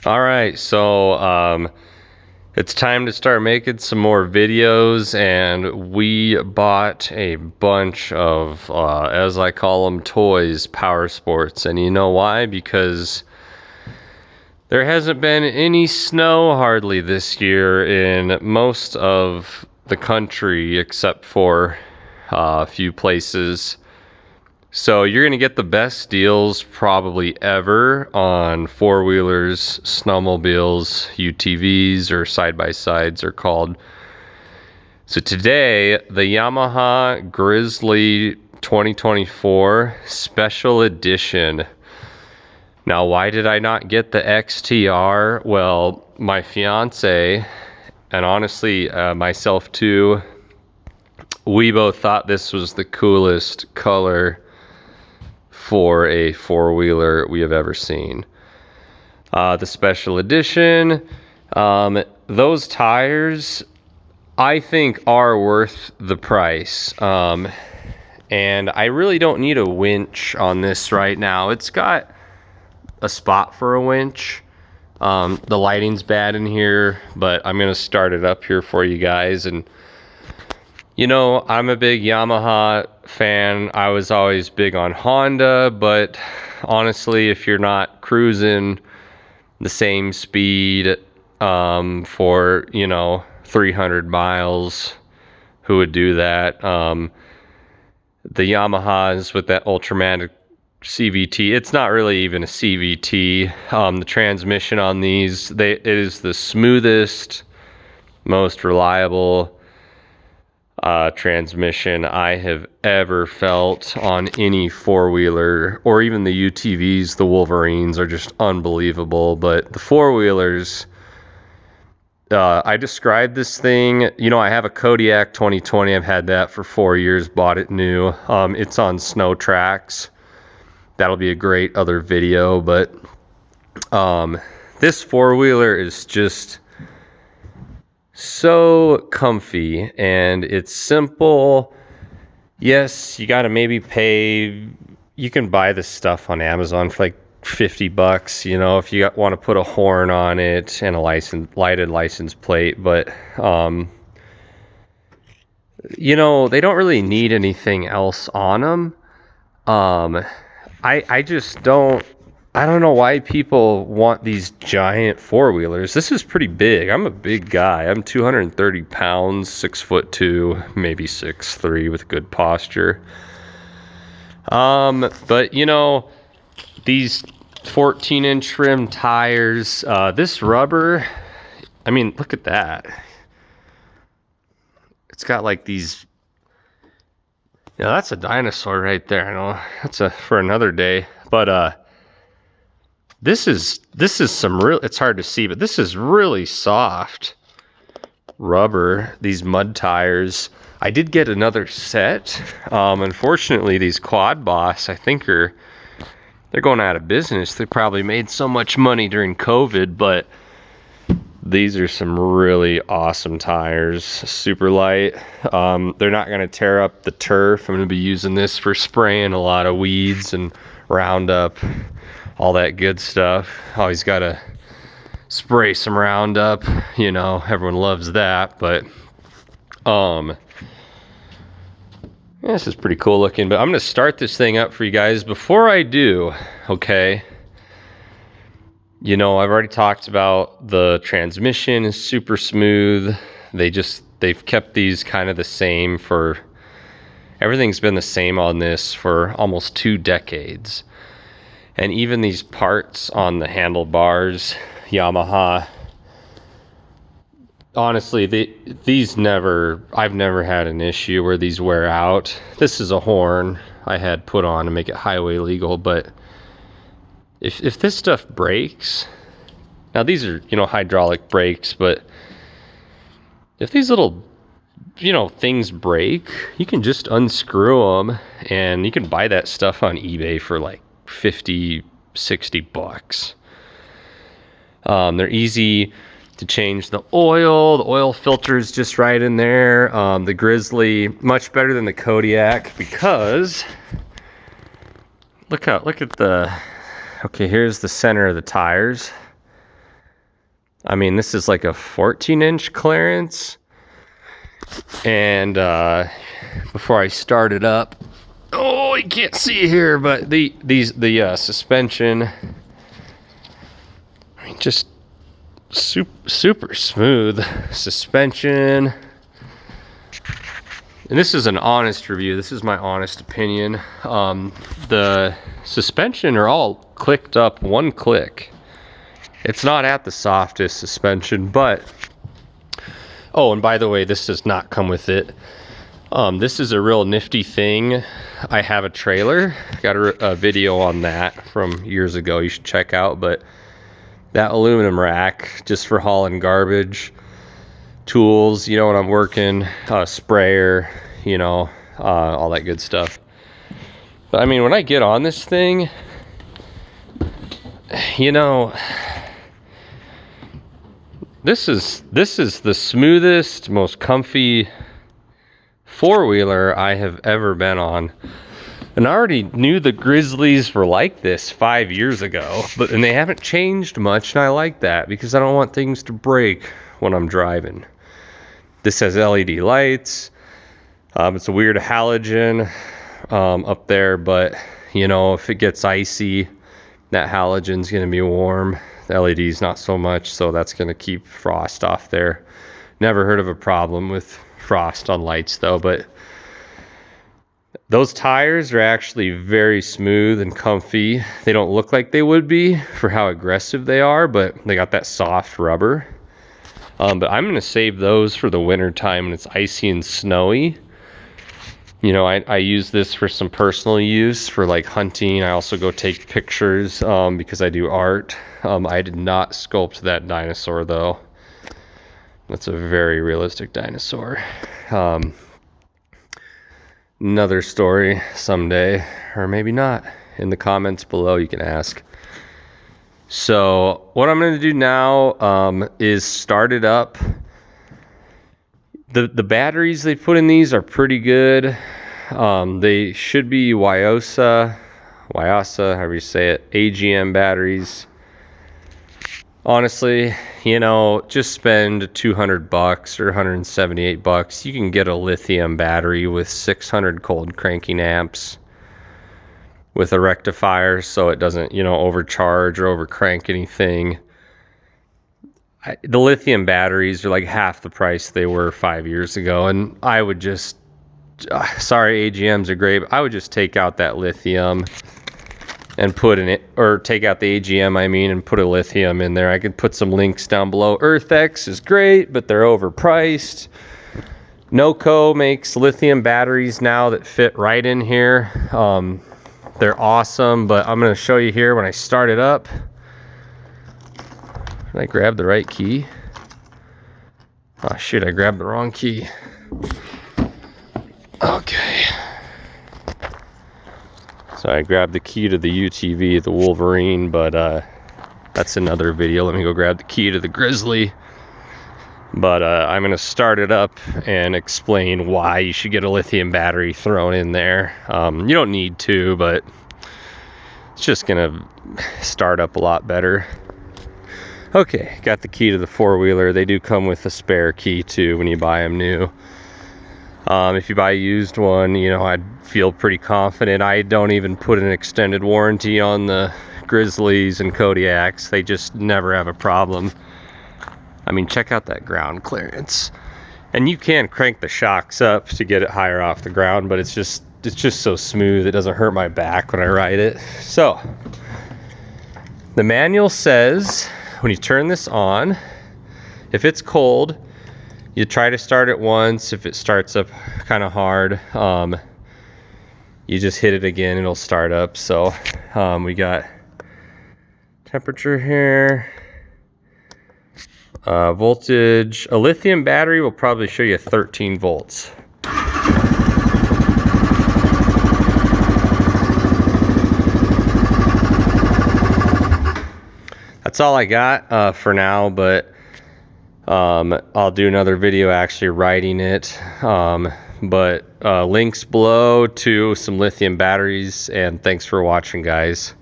All right, so it's time to start making some more videos, and we bought a bunch of, as I call them, toys, Powersports. And you know why? Because there hasn't been any snow hardly this year in most of the country, except for a few places. So you're going to get the best deals probably ever on four-wheelers, snowmobiles, UTVs, or side-by-sides are called. So today, the Yamaha Grizzly 2024 Special Edition. Now, why did I not get the XTR? Well, my fiance, and honestly myself too, we both thought this was the coolest color for a four-wheeler we have ever seen. The special edition, those tires I think are worth the price, and I really don't need a winch on this right now. It's got a spot for a winch. The lighting's bad in here, but I'm gonna start it up here for you guys. And you know, I'm a big Yamaha fan. I was always big on Honda, but honestly, if you're not cruising the same speed for, 300 miles, who would do that? The Yamahas with that Ultramatic CVT, it's not really even a CVT. The transmission on these, it is the smoothest, most reliable transmission I have ever felt on any four-wheeler, or even the UTVs. The Wolverines are just unbelievable, but the four-wheelers, I described this thing, I have a Kodiak 2020. I've had that for 4 years, bought it new. It's on snow tracks. That'll be a great other video, but this four-wheeler is just so comfy, and it's simple. Yes, you got to maybe pay. You can buy this stuff on Amazon for like $50, if you want to put a horn on it and a lighted license plate. But they don't really need anything else on them. I don't know why people want these giant four-wheelers. This is pretty big. I'm a big guy. I'm 230 pounds, 6'2", maybe 6'3", with good posture. But these 14-inch rim tires, this rubber, I mean, look at that. It's got like these, that's a dinosaur right there. I know that's for another day, but this is some real, it's hard to see, but this is really soft rubber, these mud tires. I did get another set. Unfortunately, these Quad Boss, I think they're going out of business. They probably made so much money during COVID, but these are some really awesome tires, super light. They're not gonna tear up the turf. I'm gonna be using this for spraying a lot of weeds and Roundup, all that good stuff. Always gotta spray some Roundup, everyone loves that. But this is pretty cool looking. But I'm gonna start this thing up for you guys. Before I do, okay, I've already talked about the transmission is super smooth. They've kept these kind of the same for, everything's been the same on this for almost 2 decades. And even these parts on the handlebars, Yamaha, honestly, I've never had an issue where these wear out. This is a horn I had put on to make it highway legal, but if this stuff breaks, now these are, hydraulic brakes, but if these little, things break, you can just unscrew them, and you can buy that stuff on eBay for like $50-$60. They're easy to change the oil filter is just right in there. The Grizzly, much better than the Kodiak, because look at the, okay, here's the center of the tires. I mean, this is like a 14-inch clearance. And before I start it up, oh, you can't see here, but the suspension, I mean, just super smooth suspension. And this is an honest review. This is my honest opinion. The suspension are all clicked up one click. It's not at the softest suspension, but oh, and by the way, this does not come with it. This is a real nifty thing. I have a trailer. Got a video on that from years ago you should check out, but that aluminum rack just for hauling garbage, tools, you know, when I'm working, sprayer, you know, all that good stuff. But I mean, when I get on this thing, you know, this is the smoothest, most comfy four-wheeler I have ever been on. And I already knew the Grizzlies were like this 5 years ago, and they haven't changed much, and I like that because I don't want things to break when I'm driving. This has LED lights. It's a weird halogen up there, but you know, if it gets icy, that halogen's gonna be warm. The LED's not so much, so that's gonna keep frost off there. Never heard of a problem with frost on lights though, but those tires are actually very smooth and comfy. They don't look like they would be for how aggressive they are, but they got that soft rubber. But I'm gonna save those for the winter time when it's icy and snowy. You know, I use this for some personal use for like hunting. I also go take pictures because I do art. I did not sculpt that dinosaur though. That's a very realistic dinosaur. Another story someday, or maybe not. In the comments below you can ask. So what I'm going to do now is start it up. The batteries they put in these are pretty good. They should be Wyosa, however you say it, AGM batteries. Honestly, you know, just spend $200 or $178. You can get a lithium battery with 600 cold cranking amps with a rectifier so it doesn't, you know, overcharge or overcrank anything. The lithium batteries are like half the price they were 5 years ago, and I would just, sorry, AGMs are great, but I would just take out that lithium and put in it, or take out the AGM, I mean, and put a lithium in there. I could put some links down below. earthX is great, but they're overpriced. Noco makes lithium batteries now that fit right in here. They're awesome, but I'm going to show you here when I start it up. Did I grab the right key? Oh shoot, I grabbed the wrong key. Okay. So I grabbed the key to the UTV, the Wolverine, but that's another video. Let me go grab the key to the Grizzly. But I'm going to start it up and explain why you should get a lithium battery thrown in there. You don't need to, but it's just going to start up a lot better. Okay, got the key to the four-wheeler. They do come with a spare key too when you buy them new. If you buy a used one, you know, I'd feel pretty confident. I don't even put an extended warranty on the Grizzlies and Kodiaks. They just never have a problem. I mean, check out that ground clearance. And you can crank the shocks up to get it higher off the ground, but it's just so smooth. It doesn't hurt my back when I ride it. So, the manual says when you turn this on, if it's cold, you try to start it once. If it starts up kind of hard, you just hit it again, it'll start up. So we got temperature here, voltage. A lithium battery will probably show you 13 volts. That's all I got for now, but I'll do another video actually riding it. But links below to some lithium batteries, and thanks for watching, guys.